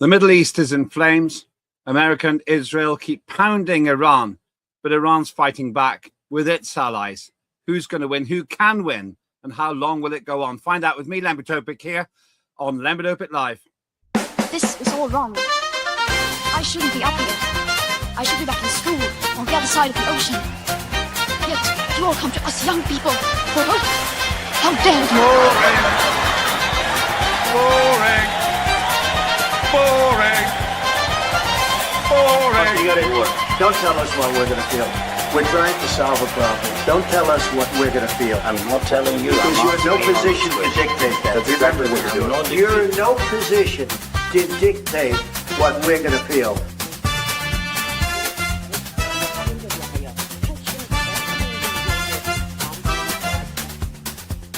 The Middle East is in flames. America and Israel keep pounding Iran, but Iran's fighting back with its allies. Who's going to win? Who can win? And how long will it go on? Find out with me, Lembit Öpik, here on Lembit Öpik Live. This is all wrong. I shouldn't be up here. I should be back in school on the other side of the ocean. Yet you all come to us young people for hope. How dare you! Boring. Boring. Boring. You gotta work. Don't tell us what we're gonna feel. We're trying to solve a problem. Don't tell us what we're gonna feel. I'm not telling you. Because you're in no position to dictate that. Remember what you're doing. You're in no position to dictate what we're gonna feel.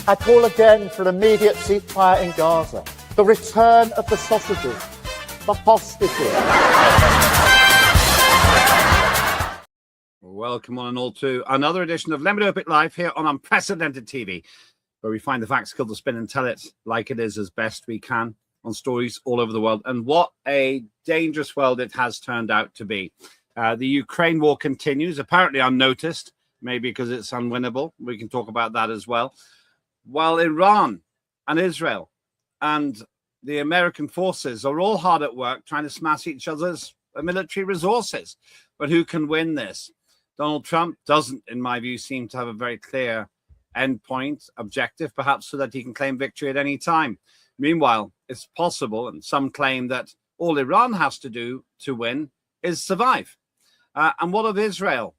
I call again for an immediate ceasefire in Gaza, the return of the sausages, the hostages. Welcome on and all to another edition of Lembit Öpik Live here on Unprecedented TV, where we find the facts, kill the spin and tell it like it is as best we can on stories all over the world. And what a dangerous world it has turned out to be. The Ukraine war continues, apparently unnoticed, maybe because it's unwinnable. We can talk about that as well. While Iran and Israel and the American forces are all hard at work trying to smash each other's military resources. But who can win this? Donald Trump doesn't, in my view, seem to have a very clear endpoint objective, perhaps so that he can claim victory at any time. Meanwhile, it's possible, and some claim that all Iran has to do to win is survive. And what of Israel?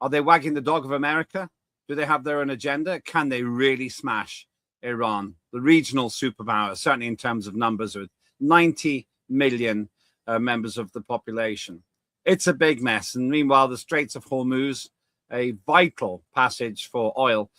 Are they wagging the dog of America? Do they have their own agenda? Can they really smash Iran, the regional superpower, certainly in terms of numbers, with 90 million members of the population? It's a big mess. And meanwhile, the Straits of Hormuz, a vital passage for oil,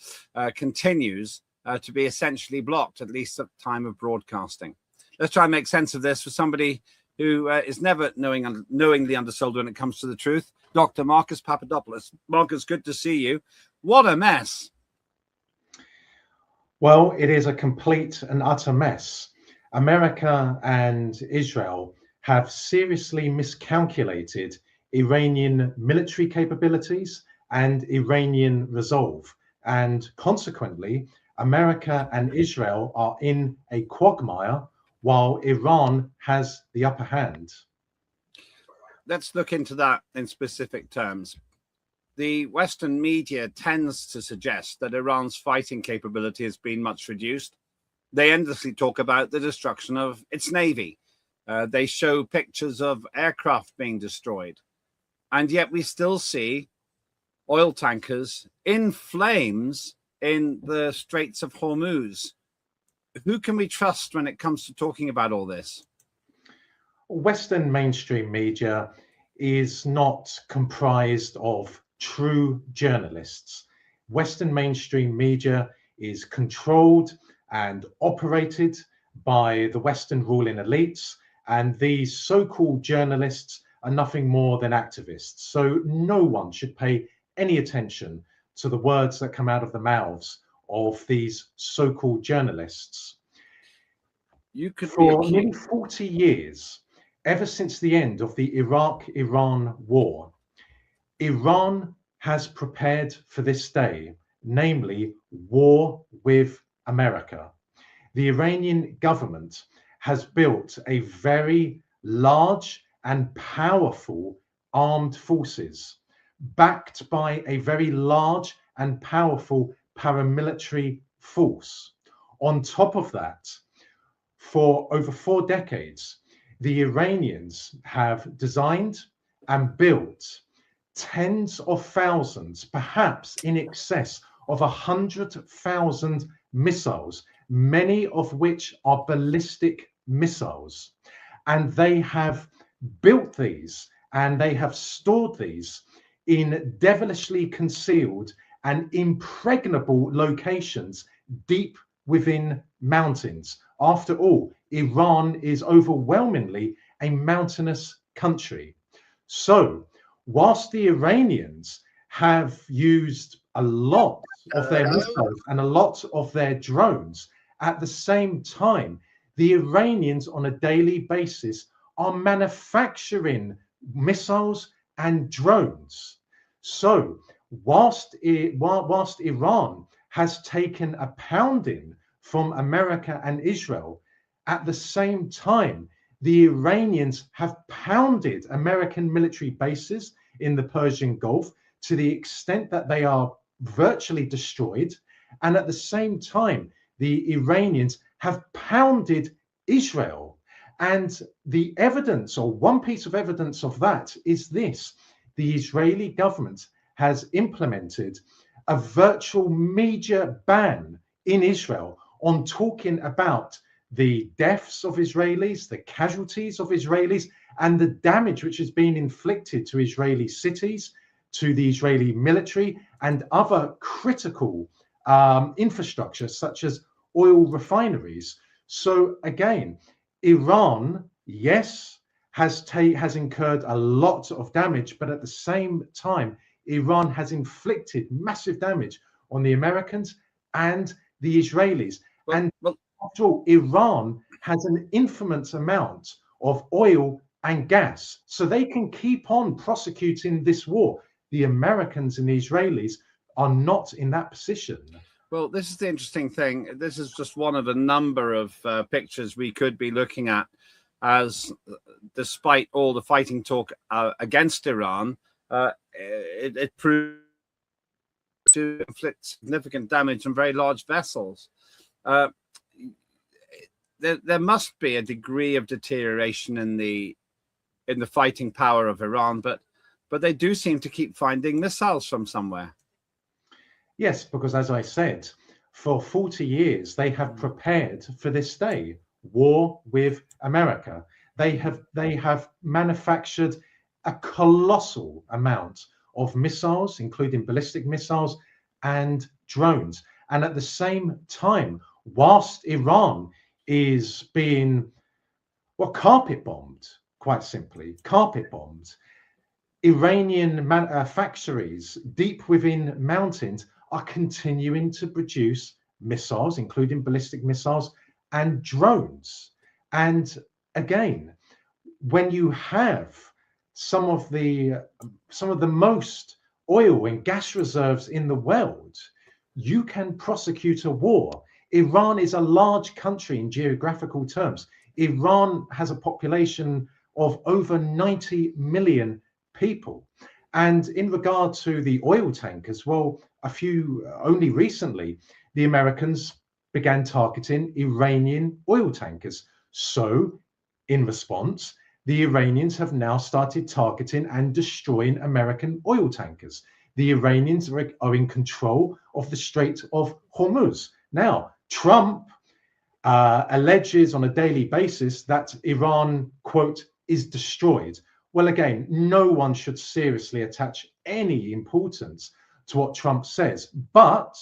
continues to be essentially blocked, at least at the time of broadcasting. Let's try and make sense of this for somebody who is never knowingly undersold when it comes to the truth. Dr. Marcus Papadopoulos. Marcus, good to see you. What a mess. Well, it is a complete and utter mess. America and Israel have seriously miscalculated Iranian military capabilities and Iranian resolve. And consequently, America and Israel are in a quagmire while Iran has the upper hand. Let's look into that in specific terms. The Western media tends to suggest that Iran's fighting capability has been much reduced. They endlessly talk about the destruction of its navy. They show pictures of aircraft being destroyed. And yet we still see oil tankers in flames in the Straits of Hormuz. Who can we trust when it comes to talking about all this? Western mainstream media is not comprised of true journalists. Western mainstream media is controlled and operated by the Western ruling elites, and these so-called journalists are nothing more than activists. So no one should pay any attention to the words that come out of the mouths of these so-called journalists. For nearly 40 years, ever since the end of the Iraq-Iran war, Iran has prepared for this day, namely war with America. The Iranian government has built a very large and powerful armed forces, backed by a very large and powerful paramilitary force. On top of that, for over 4 decades, the Iranians have designed and built tens of thousands, perhaps in excess of 100,000 missiles, many of which are ballistic missiles. And they have built these and they have stored these in devilishly concealed and impregnable locations deep within mountains. After all, Iran is overwhelmingly a mountainous country. So, whilst the Iranians have used a lot of their missiles and a lot of their drones, at the same time, the Iranians on a daily basis are manufacturing missiles and drones. So whilst Iran has taken a pounding from America and Israel, at the same time, the Iranians have pounded American military bases in the Persian Gulf to the extent that they are virtually destroyed. And at the same time, the Iranians have pounded Israel. And the evidence, or one piece of evidence of that, is this: the Israeli government has implemented a virtual media ban in Israel on talking about the deaths of Israelis, the casualties of Israelis, and the damage which has been inflicted to Israeli cities, to the Israeli military, and other critical infrastructure, such as oil refineries. So again, Iran, yes, has incurred a lot of damage, but at the same time, Iran has inflicted massive damage on the Americans and the Israelis. After all, Iran has an infinite amount of oil and gas, so they can keep on prosecuting this war. The Americans and the Israelis are not in that position. Well, this is the interesting thing. This is just one of a number of pictures we could be looking at, as despite all the fighting talk against Iran, it proved to inflict significant damage on very large vessels. There must be a degree of deterioration in the fighting power of Iran, but they do seem to keep finding missiles from somewhere. Yes, because as I said, for 40 years, they have prepared for this day, war with America. They have manufactured a colossal amount of missiles, including ballistic missiles and drones. And at the same time, whilst Iran is being, well, carpet bombed, quite simply, carpet bombed, Iranian factories deep within mountains are continuing to produce missiles, including ballistic missiles and drones. And again, when you have some of the most oil and gas reserves in the world, you can prosecute a war. Iran is a large country in geographical terms. Iran has a population of over 90 million people. And in regard to the oil tankers, well, only recently, the Americans began targeting Iranian oil tankers. So in response, the Iranians have now started targeting and destroying American oil tankers. The Iranians are in control of the Strait of Hormuz. Now, Trump alleges on a daily basis that Iran, quote, is destroyed. Well, again, no one should seriously attach any importance to what Trump says. But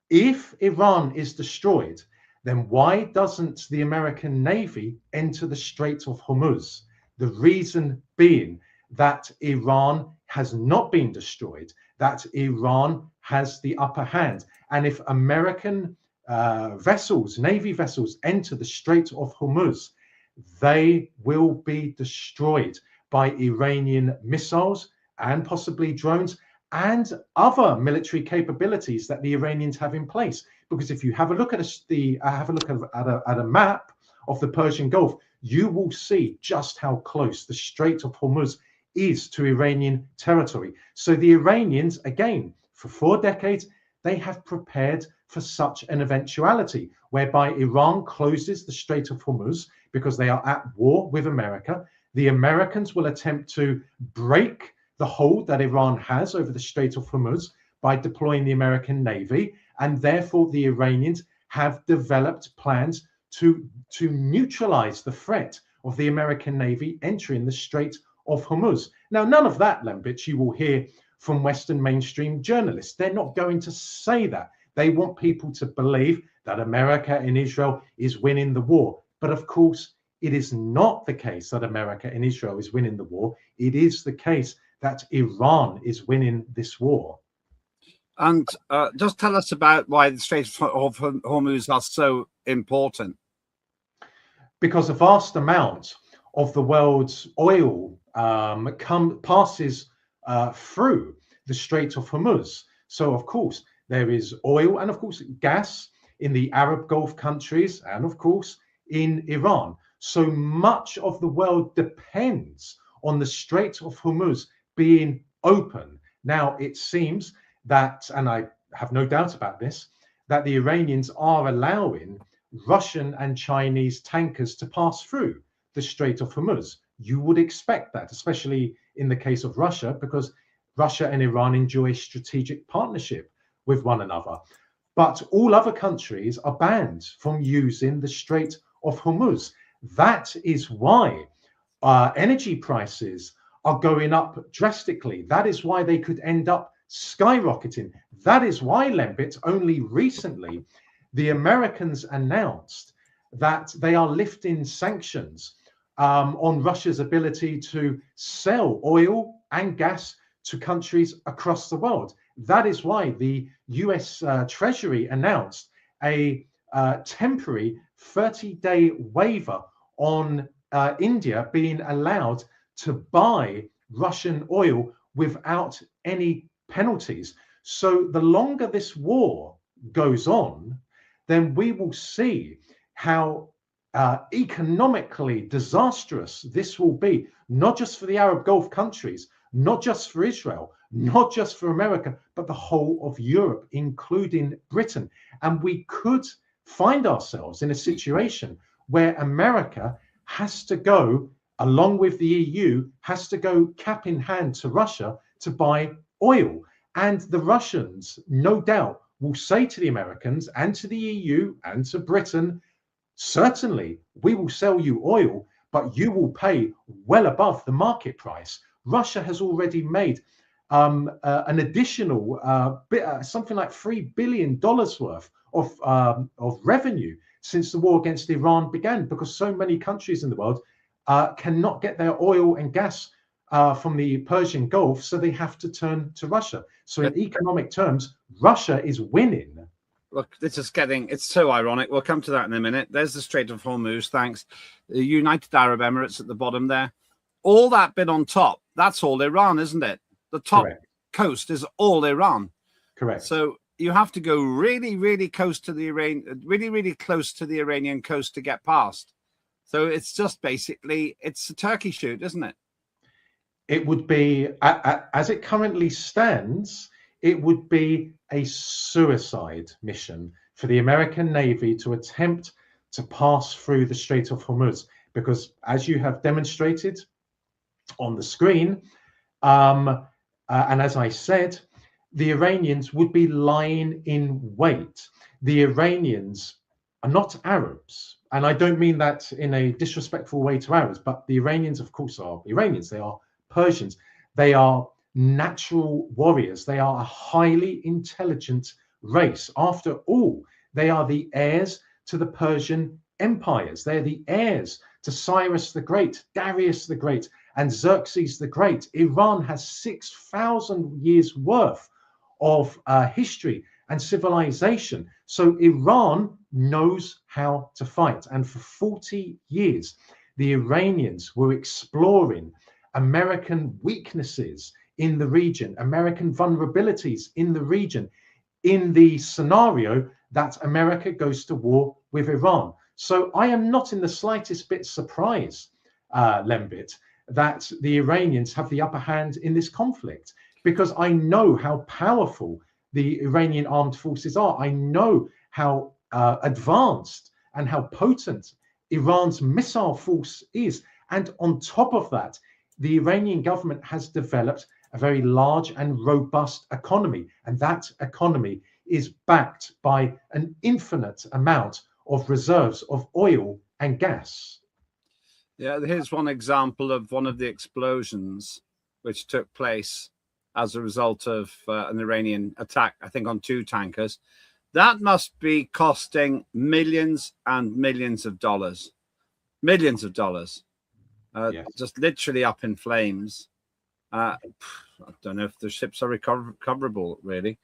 if Iran is destroyed, then why doesn't the American Navy enter the Strait of Hormuz? The reason being that Iran has not been destroyed, that Iran has the upper hand. And if American vessels, Navy vessels, enter the Strait of Hormuz, they will be destroyed by Iranian missiles and possibly drones and other military capabilities that the Iranians have in place. Because if you have a look at a map of the Persian Gulf, you will see just how close the Strait of Hormuz is to Iranian territory. So the Iranians, again, for 4 decades, they have prepared for such an eventuality whereby Iran closes the Strait of Hormuz because they are at war with America. The Americans will attempt to break the hold that Iran has over the Strait of Hormuz by deploying the American Navy, and therefore the Iranians have developed plans to neutralize the threat of the American Navy entering the Strait of Hormuz. Now, none of that, Lembit, you will hear from Western mainstream journalists. They're not going to say that. They want people to believe that America and Israel is winning the war. But of course, it is not the case that America and Israel is winning the war. It is the case that Iran is winning this war. And just tell us about why the Strait of Hormuz are so important. Because a vast amount of the world's oil passes through the Strait of Hormuz. So, of course, there is oil and, of course, gas in the Arab Gulf countries and, of course, in Iran. So much of the world depends on the Strait of Hormuz being open. Now, it seems that, and I have no doubt about this, that the Iranians are allowing Russian and Chinese tankers to pass through the Strait of Hormuz. You would expect that, especially in the case of Russia, because Russia and Iran enjoy a strategic partnership with one another. But all other countries are banned from using the Strait of Hormuz. That is why energy prices are going up drastically. That is why they could end up skyrocketing. That is why, Lembit, only recently the Americans announced that they are lifting sanctions on Russia's ability to sell oil and gas to countries across the world. That is why the US Treasury announced a temporary 30-day waiver on India being allowed to buy Russian oil without any penalties. So the longer this war goes on, then we will see how economically disastrous this will be, not just for the Arab Gulf countries, not just for Israel, not just for America, but the whole of Europe, including Britain. And we could find ourselves in a situation where America has to go, along with the EU, has to go cap in hand to Russia to buy oil. And the Russians, no doubt, will say to the Americans and to the EU and to Britain, certainly, we will sell you oil, but you will pay well above the market price. Russia has already made an additional something like $3 billion worth of revenue since the war against Iran began, because so many countries in the world cannot get their oil and gas from the Persian Gulf, so they have to turn to Russia. So in economic terms, Russia is winning. Look, it's so ironic. We'll come to that in a minute. There's the Strait of Hormuz, thanks. The United Arab Emirates at the bottom there. All that bit on top, that's all Iran, isn't it? The top coast is all Iran. Correct. So you have to go really, really close to the really close to the Iranian coast to get past. So it's just basically, it's a turkey shoot, isn't it? It would be, as it currently stands, it would be a suicide mission for the American Navy to attempt to pass through the Strait of Hormuz, because as you have demonstrated on the screen, and as I said, the Iranians would be lying in wait. The Iranians are not Arabs, and I don't mean that in a disrespectful way to Arabs, but the Iranians, of course, are Iranians. They are Persians. They are natural warriors. They are a highly intelligent race. After all, they are the heirs to the Persian empires. They're the heirs to Cyrus the Great, Darius the Great, and Xerxes the Great. Iran has 6,000 years worth of history and civilization. So Iran knows how to fight. And for 40 years, the Iranians were exploring American weaknesses in the region, American vulnerabilities in the region, in the scenario that America goes to war with Iran. So I am not in the slightest bit surprised, Lembit, that the Iranians have the upper hand in this conflict, because I know how powerful the Iranian armed forces are. I know how advanced and how potent Iran's missile force is. And on top of that, the Iranian government has developed a very large and robust economy. And that economy is backed by an infinite amount of reserves of oil and gas. Yeah, here's one example of one of the explosions which took place as a result of an Iranian attack, I think, on 2 tankers. That must be costing millions and millions of dollars. Millions of dollars. Yes. Just literally up in flames. I don't know if the ships are recoverable, really.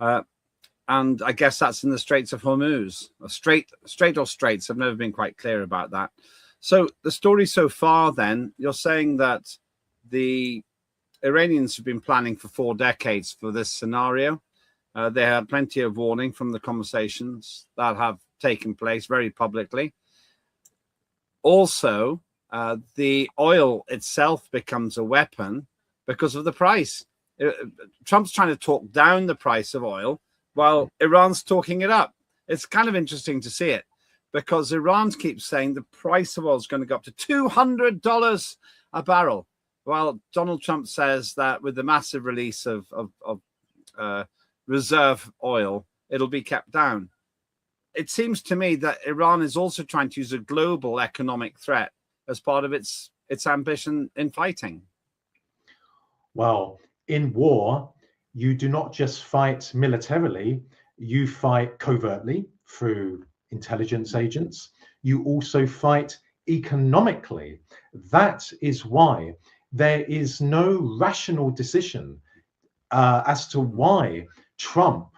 And I guess that's in the Straits of Hormuz. Strait or Straits, I've never been quite clear about that. So the story so far, then, you're saying that the Iranians have been planning for 4 decades for this scenario. They had plenty of warning from the conversations that have taken place very publicly. Also, the oil itself becomes a weapon because of the price. Trump's trying to talk down the price of oil while Iran's talking it up. It's kind of interesting to see it, because Iran keeps saying the price of oil is going to go up to $200 a barrel, while Donald Trump says that with the massive release of reserve oil, it'll be kept down. It seems to me that Iran is also trying to use a global economic threat as part of its ambition in fighting. Well, in war, you do not just fight militarily, you fight covertly through intelligence agents. You also fight economically. That is why there is no rational decision as to why Trump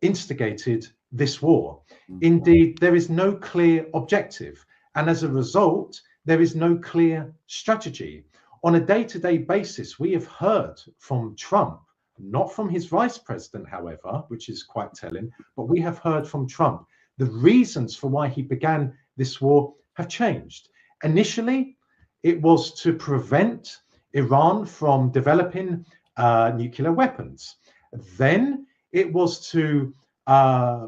instigated this war. Indeed, there is no clear objective. And as a result, there is no clear strategy. On a day-to-day basis, we have heard from Trump, not from his vice president, however, which is quite telling, but we have heard from Trump. The reasons for why he began this war have changed. Initially, it was to prevent Iran from developing nuclear weapons. Then it was to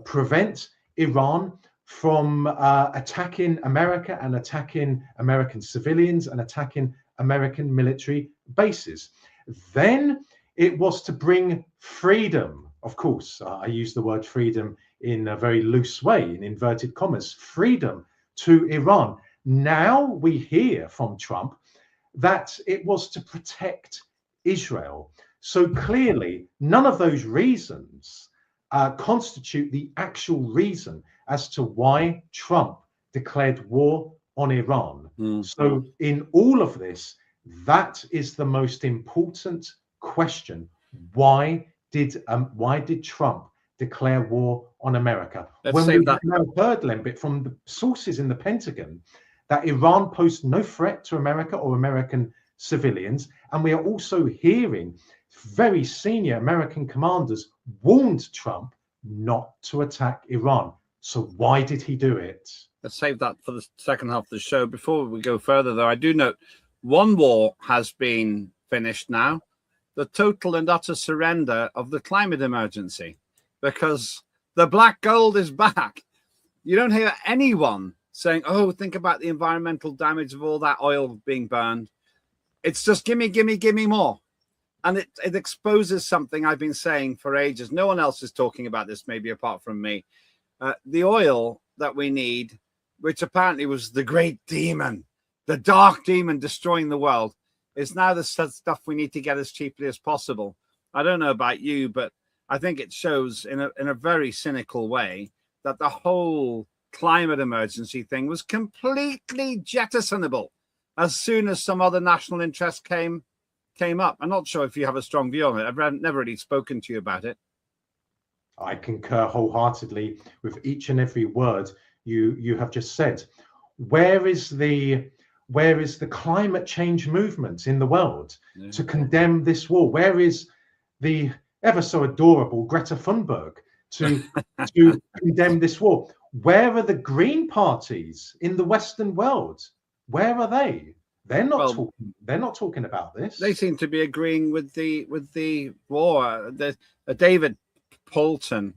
prevent Iran from attacking America and attacking American civilians and attacking American military bases. Then it was to bring freedom. Of course, I use the word freedom in a very loose way, in inverted commas, freedom to Iran. Now we hear from Trump that it was to protect Israel. So clearly, none of those reasons constitute the actual reason as to why Trump declared war on Iran. So in all of this, that is the most important question. Why did Trump declare war on America? When we have now heard, Lembit, from the sources in the Pentagon that Iran posed no threat to America or American civilians, and we are also hearing very senior American commanders warned Trump not to attack Iran. So why did he do it? Let's save that for the second half of the show. Before we go further, though, I do note one war has been finished now, the total and utter surrender of the climate emergency, because the black gold is back. You don't hear anyone saying, oh, think about the environmental damage of all that oil being burned. It's just gimme, gimme, gimme more. And it exposes something I've been saying for ages. No one else is talking about this, maybe apart from me. The oil that we need, which apparently was the great demon, the dark demon destroying the world, is now the stuff we need to get as cheaply as possible. I don't know about you, but I think it shows in a very cynical way that the whole climate emergency thing was completely jettisonable as soon as some other national interest came up. I'm not sure if you have a strong view on it. I've never really spoken to you about it. I concur wholeheartedly with each and every word you have just said. Where is the climate change movement in the world to condemn this war? Where is the ever so adorable Greta Thunberg to condemn this war? Where are the Green parties in the Western world? Where are they? They're not talking about this. They seem to be agreeing with the war. David Poulton,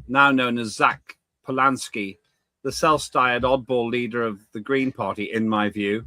now known as Zach Polanski, the self-styled oddball leader of the Green Party, in my view,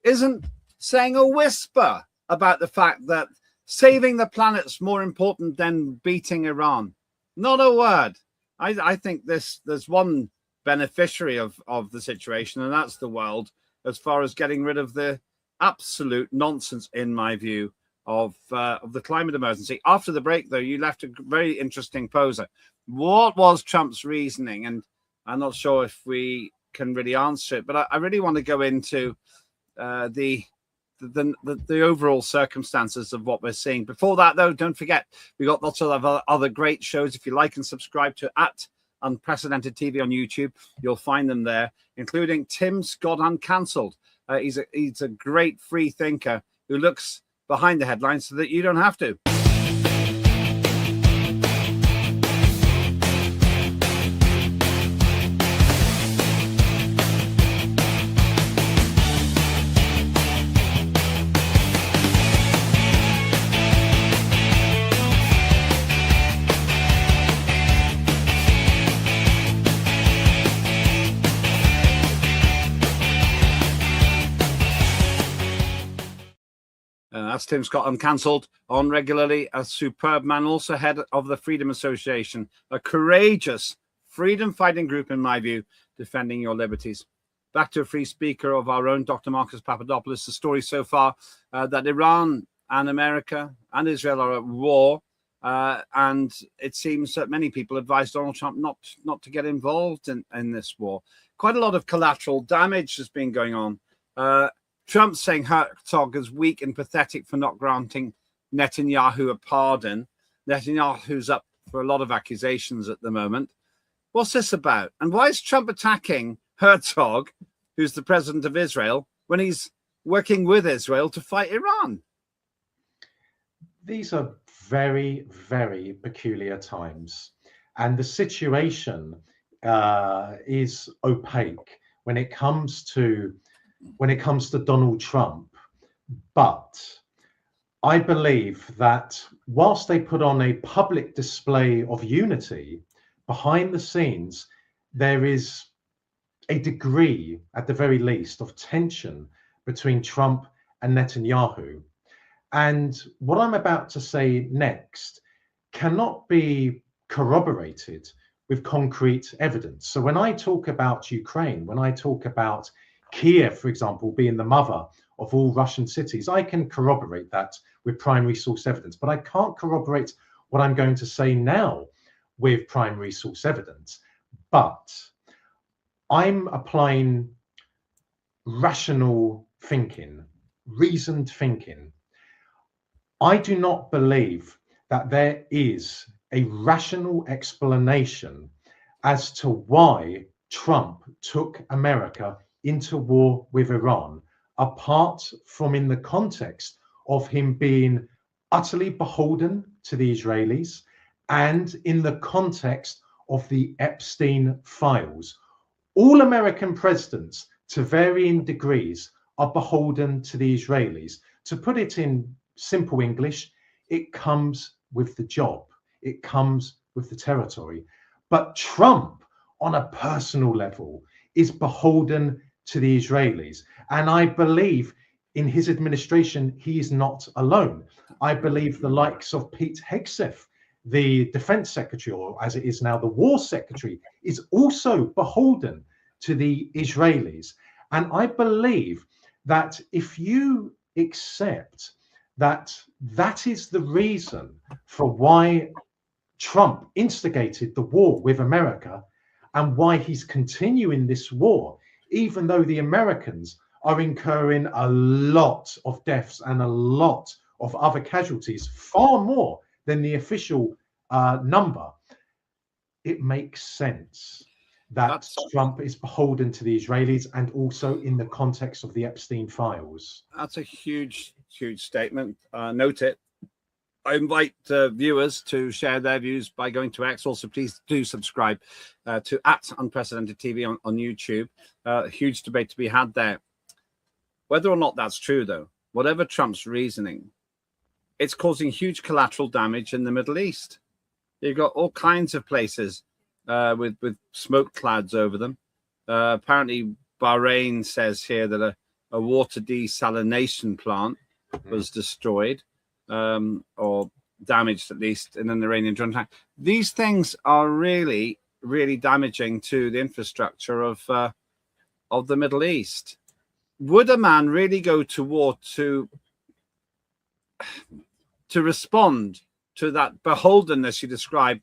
isn't saying a whisper about the fact that saving the planet's more important than beating Iran. Not a word. I think there's one beneficiary of the situation, and that's the world, as far as getting rid of the absolute nonsense, in my view, of the climate emergency. After the break, though, you left a very interesting poser. What was Trump's reasoning? And I'm not sure if we can really answer it, but I really want to go into the overall circumstances of what we're seeing. Before that, though, don't forget, we got lots of other great shows. If you like and subscribe to Unprecedented TV on YouTube. You'll find them there, including Tim Scott Uncancelled. He's a great free thinker who looks behind the headlines so that you don't have to. That's Tim Scott Uncancelled on regularly. A superb man, also head of the Freedom Association, a courageous freedom fighting group, in my view, defending your liberties. Back to a free speaker of our own, Dr. Marcus Papadopoulos. The story so far that Iran and America and Israel are at war. And it seems that many people advise Donald Trump not to get involved in this war. Quite a lot of collateral damage has been going on. Trump saying Herzog is weak and pathetic for not granting Netanyahu a pardon. Netanyahu's up for a lot of accusations at the moment. What's this about? And why is Trump attacking Herzog, who's the president of Israel, when he's working with Israel to fight Iran? These are very, very peculiar times. And the situation is opaque when it comes to Donald Trump. But I believe that whilst they put on a public display of unity, behind the scenes, there is a degree, at the very least, of tension between Trump and Netanyahu. And what I'm about to say next cannot be corroborated with concrete evidence. So when I talk about Ukraine, when I talk about Kiev, for example, being the mother of all Russian cities, I can corroborate that with primary source evidence, but I can't corroborate what I'm going to say now with primary source evidence. But I'm applying rational thinking, reasoned thinking. I do not believe that there is a rational explanation as to why Trump took America into war with Iran, apart from in the context of him being utterly beholden to the Israelis and in the context of the Epstein files. All American presidents, to varying degrees, are beholden to the Israelis. To put it in simple English, it comes with the job. It comes with the territory. But Trump, on a personal level, is beholden to the Israelis. And I believe in his administration, he is not alone. I believe the likes of Pete Hegseth, the defense secretary, or as it is now, the war secretary, is also beholden to the Israelis. And I believe that if you accept that that is the reason for why Trump instigated the war with America and why he's continuing this war, even though the Americans are incurring a lot of deaths and a lot of other casualties, far more than the official number, it makes sense that Trump is beholden to the Israelis and also in the context of the Epstein files. That's a huge, huge statement. Note it. I invite viewers to share their views by going to X. Also, please do subscribe to @Unprecedented TV on YouTube. A huge debate to be had there. Whether or not that's true, though, whatever Trump's reasoning, it's causing huge collateral damage in the Middle East. You've got all kinds of places with smoke clouds over them. Apparently, Bahrain says here that a water desalination plant was destroyed. Or damaged, at least, in an Iranian drone attack. These things are really, really damaging to the infrastructure of the Middle East. Would a man really go to war to respond to that beholdenness you describe,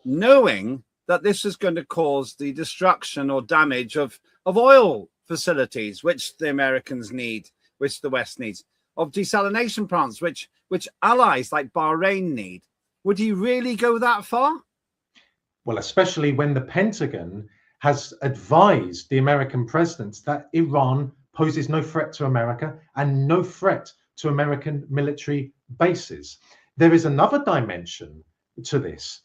knowing that this is going to cause the destruction or damage of oil facilities, which the Americans need, which the West needs, of desalination plants, which allies like Bahrain need? Would he really go that far? well, especially when the Pentagon has advised the American president that Iran poses no threat to America and no threat to American military bases. There is another dimension to this.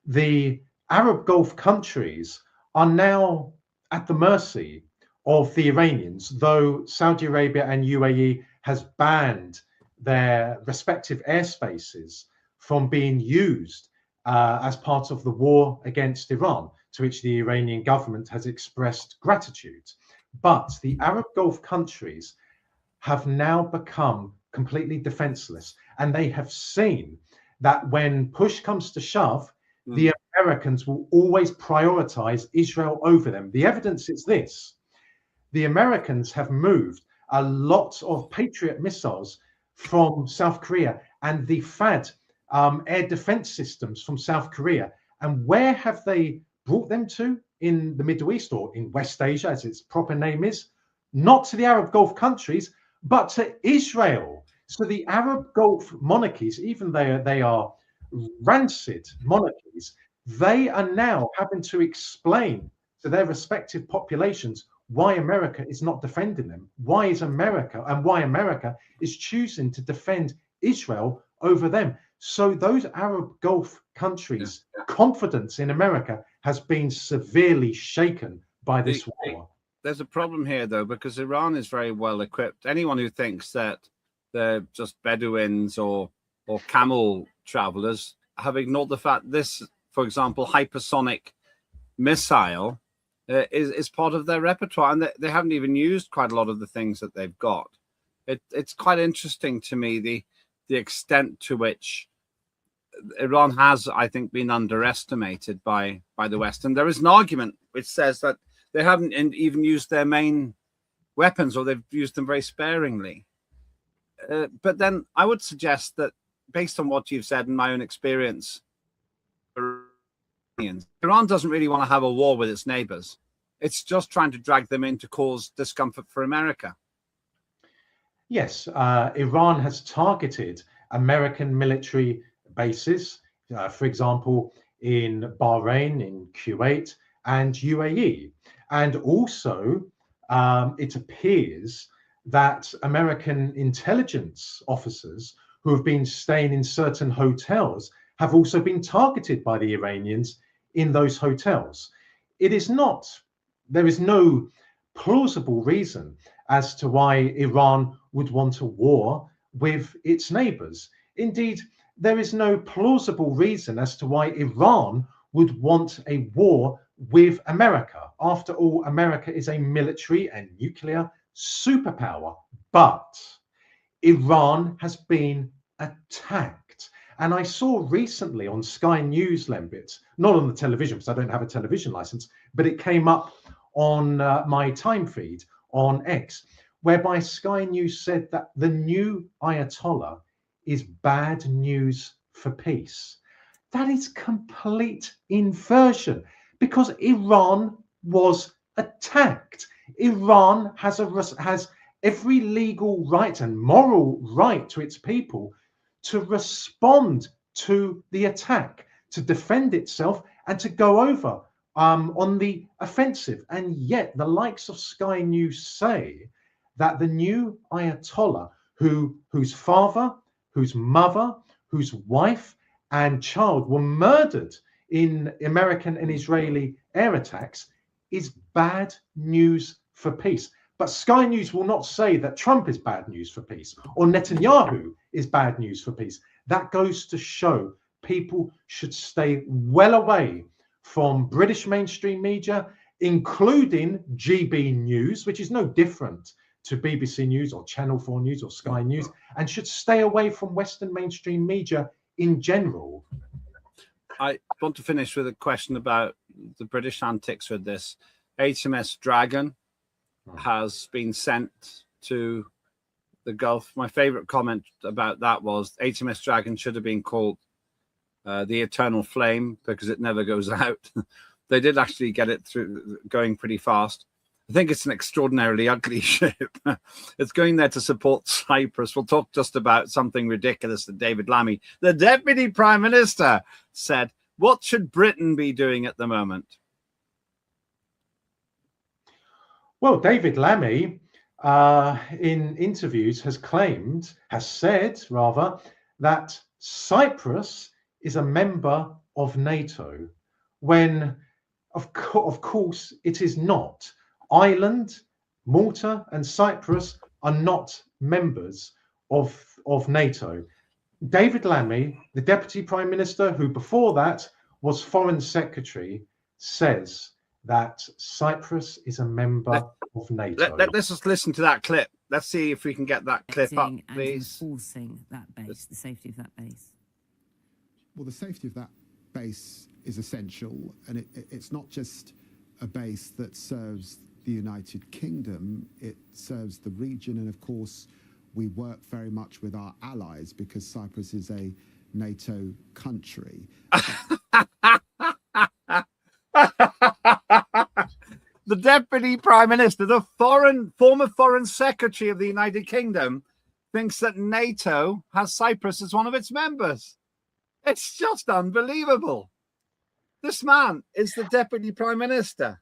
The Arab Gulf countries are now at the mercy of the Iranians, though Saudi Arabia and UAE has banned their respective airspaces from being used as part of the war against Iran, to which the Iranian government has expressed gratitude. But the Arab Gulf countries have now become completely defenseless, and they have seen that when push comes to shove, the Americans will always prioritize Israel over them. The evidence is this: the Americans have moved a lot of Patriot missiles from South Korea and the THAAD air defense systems from South Korea. And where have they brought them to? In the Middle East, or in West Asia, as its proper name is. Not to the Arab Gulf countries, but to Israel. So the Arab Gulf monarchies, even though they are rancid monarchies, they are now having to explain to their respective populations why America is not defending them. Why is America, and why America is choosing to defend Israel over them. So those Arab Gulf countries' confidence in America has been severely shaken by this war. There's a problem here, though, because Iran is very well equipped. Anyone who thinks that they're just Bedouins or camel travelers have ignored the fact this, for example, hypersonic missile is part of their repertoire, and they haven't even used quite a lot of the things that they've got. It's quite interesting to me the extent to which Iran has, I think, been underestimated by the West. And there is an argument which says that they haven't even used their main weapons, or they've used them very sparingly. But then I would suggest that, based on what you've said and my own experience, Iran doesn't really want to have a war with its neighbors. It's just trying to drag them in to cause discomfort for America. Yes, Iran has targeted American military bases, for example, in Bahrain, in Kuwait, and UAE. And also, it appears that American intelligence officers who have been staying in certain hotels have also been targeted by the Iranians in those hotels. There is no plausible reason as to why Iran would want a war with its neighbors. Indeed, there is no plausible reason as to why Iran would want a war with America. After all, America is a military and nuclear superpower, but Iran has been attacked. And I saw recently on Sky News, Lembit, not on the television because I don't have a television license, but it came up on my time feed on X, whereby Sky News said that the new Ayatollah is bad news for peace. That is complete inversion, because Iran was attacked. Iran has every legal right and moral right to its people to respond to the attack, to defend itself, and to go over on the offensive. And yet the likes of Sky News say that the new Ayatollah, whose father, whose mother, whose wife and child were murdered in American and Israeli air attacks, is bad news for peace. But Sky News will not say that Trump is bad news for peace or Netanyahu is bad news for peace. That goes to show people should stay well away from British mainstream media, including GB News, which is no different to BBC News or Channel 4 News or Sky News, and should stay away from Western mainstream media in general. I want to finish with a question about the British antics with this. HMS Dragon has been sent to the Gulf. My favorite comment about that was HMS Dragon should have been called the Eternal Flame, because it never goes out. They did actually get it through, going pretty fast. I think it's an extraordinarily ugly ship. It's going there to support Cyprus. We'll talk just about something ridiculous that David Lammy, the Deputy Prime Minister, said What should Britain be doing at the moment? Well, David Lammy, in interviews, has said, that Cyprus is a member of NATO, when, of course, it is not. Ireland, Malta, and Cyprus are not members of NATO. David Lammy, the Deputy Prime Minister, who before that was Foreign Secretary, says that Cyprus is a member of NATO. Let's just listen to that clip. Let's see if we can get that clip up, please. Enforcing that base, the safety of that base. Well, the safety of that base is essential, and it's not just a base that serves the United Kingdom, it serves the region, and of course we work very much with our allies because Cyprus is a NATO country. The Deputy Prime Minister, the former Foreign Secretary of the United Kingdom, thinks that NATO has Cyprus as one of its members. It's just unbelievable. This man is the Deputy Prime Minister.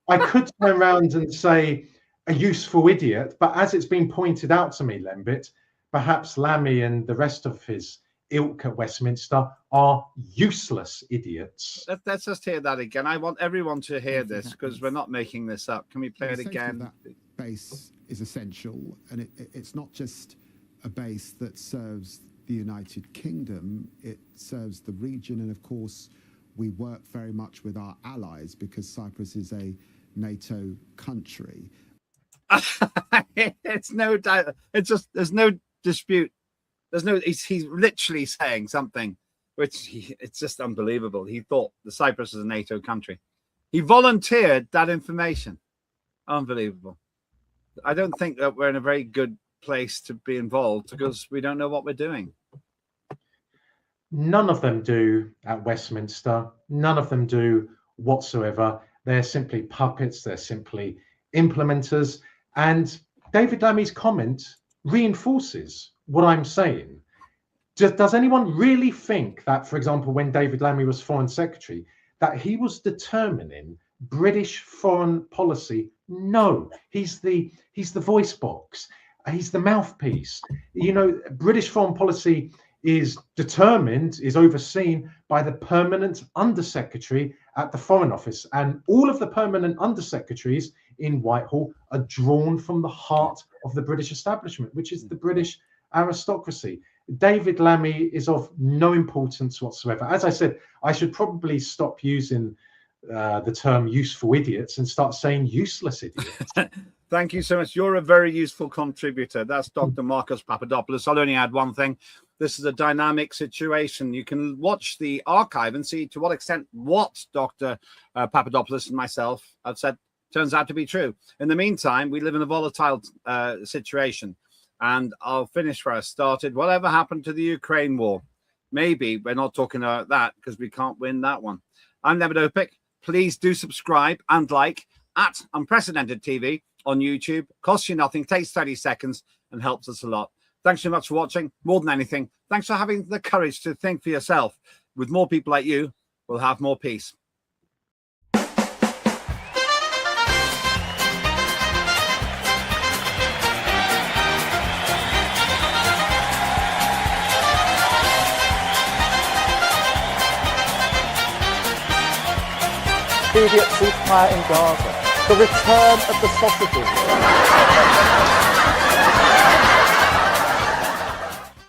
I could turn around and say a useful idiot, but as it's been pointed out to me, Lembit, perhaps Lammy and the rest of his ilk at Westminster are useless idiots. Let's just hear that again. I want everyone to hear this because we're not making this up. Can we play it again? That base is essential, and it's not just a base that serves the United Kingdom, it serves the region, and of course we work very much with our allies because Cyprus is a NATO country. It's no doubt. It's just there's no dispute. He's literally saying something which it's just unbelievable. He thought the Cyprus is a NATO country. He volunteered that information. Unbelievable. I don't think that we're in a very good place to be involved because we don't know what we're doing. None of them do at Westminster. None of them do whatsoever. They're simply puppets. They're simply implementers. And David Lammy's comment reinforces what I'm saying. Does anyone really think that, for example, when David Lammy was Foreign Secretary, that he was determining British foreign policy? No, he's the voice box. He's the mouthpiece. You know, British foreign policy is overseen by the permanent undersecretary at the Foreign Office. And all of the permanent undersecretaries in Whitehall are drawn from the heart of the British establishment, which is the British aristocracy. David Lammy is of no importance whatsoever. As I said, I should probably stop using the term useful idiots and start saying useless idiots. Thank you so much. You're a very useful contributor. That's Dr. Marcus Papadopoulos. I'll only add one thing. This is a dynamic situation. You can watch the archive and see to what extent what Dr. Papadopoulos and myself have said turns out to be true. In the meantime, we live in a volatile situation. And I'll finish where I started. Whatever happened to the Ukraine war? Maybe we're not talking about that because we can't win that one. I'm Lembit Öpik. Please do subscribe and like at Unprecedented TV on YouTube. Costs you nothing, takes 30 seconds and helps us a lot. Thanks so much for watching. More than anything, thanks for having the courage to think for yourself. With more people like you, we'll have more peace. Immediate ceasefire in Gaza, the return of the sausages.